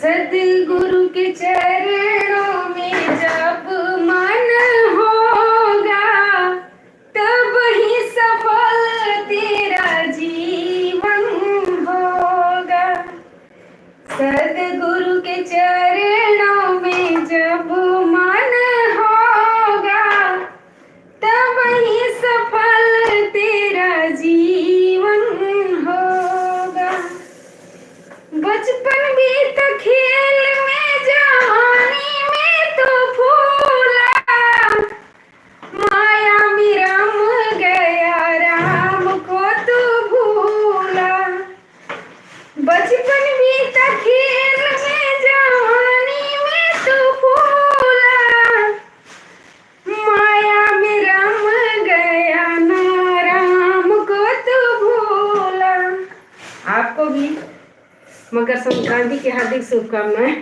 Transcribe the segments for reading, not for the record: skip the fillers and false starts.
सदगुरु के चरणों में जब मन होगा तब ही सफल तेरा जीवन होगा। सदगुरु के चरणों में जब मन होगा तब ही सफल तेरा जीवन होगा। बचपन बीत खेल में, जवानी में तो फूला, माया में रम गया राम को तू भूला। बचपन बीत खेल में, जवानी में तो फूला, माया में रम गया ना राम को तू भूला। आपको भी मकर संक्रांति की हार्दिक शुभकामनाएं।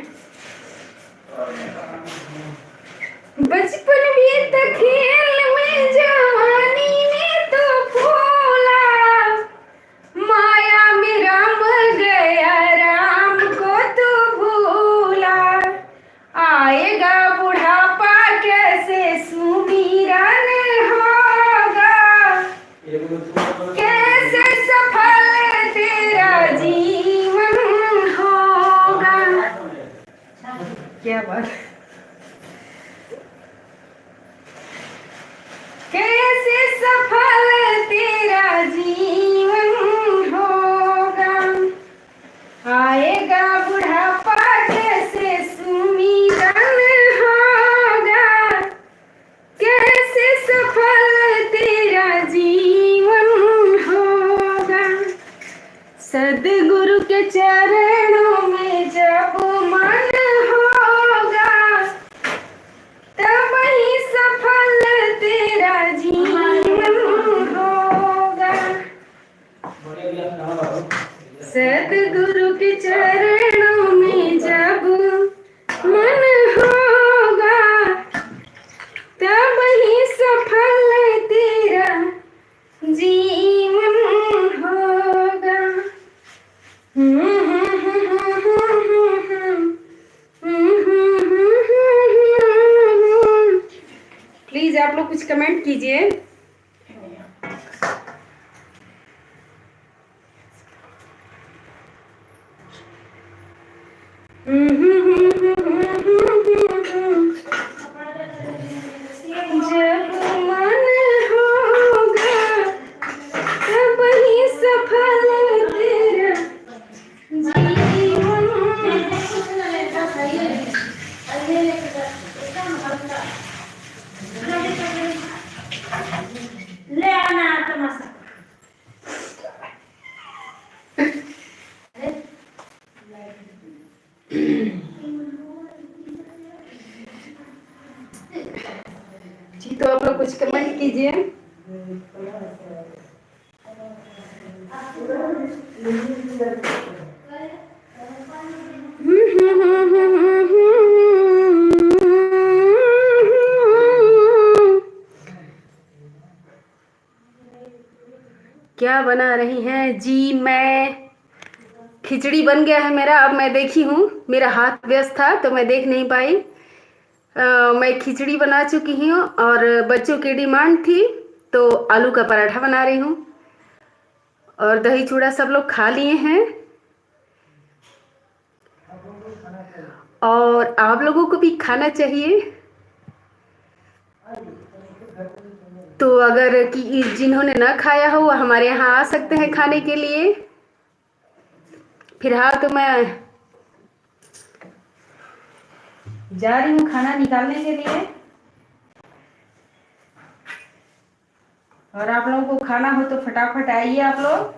बचपन बीत खेल में, जवानी में तो फूला, माया में रम गया राम को तो भूला। आएगा बुढ़ापा कैसे सुमिरन होगा, कैसे सफल तेरा जीवन होगा। क्या बात, कैसे सफल तेरा जीवन होगा। आएगा बुढ़ापा कैसे सुमिरन होगा, कैसे सफल तेरा जीवन होगा। सदगुरु के चरणों में जब मन होगा तब ही सफल तेरा जीवन होगा। सदगुरु के चरणों में जब मन होगा तब ही सफल तेरा जीवन होगा। प्लीज आप लोग कुछ कमेंट कीजिए। जब मन होगा तब ही सफल तेरा जीवन। ले आना तमाशा। जी तो आप लोग कुछ कमेंट कीजिए। क्या बना रही हैं जी? मैं खिचड़ी बन गया है मेरा। अब मैं देखी हूँ, मेरा हाथ व्यस्त था तो मैं देख नहीं पाई। मैं खिचड़ी बना चुकी हूँ और बच्चों की डिमांड थी तो आलू का पराठा बना रही हूँ और दही चूड़ा सब लोग खा लिए हैं। और आप लोगों को भी खाना चाहिए। तो अगर कि जिन्होंने ना खाया हो वो हमारे यहाँ आ सकते हैं खाने के लिए। फिलहाल तो मैं जा रही हूँ खाना निकालने के लिए। और आप लोगों को खाना हो तो फटाफट आइए आप लोग।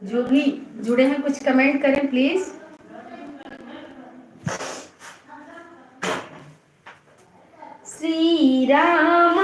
जो भी जुड़े हैं कुछ कमेंट करें प्लीज। श्री राम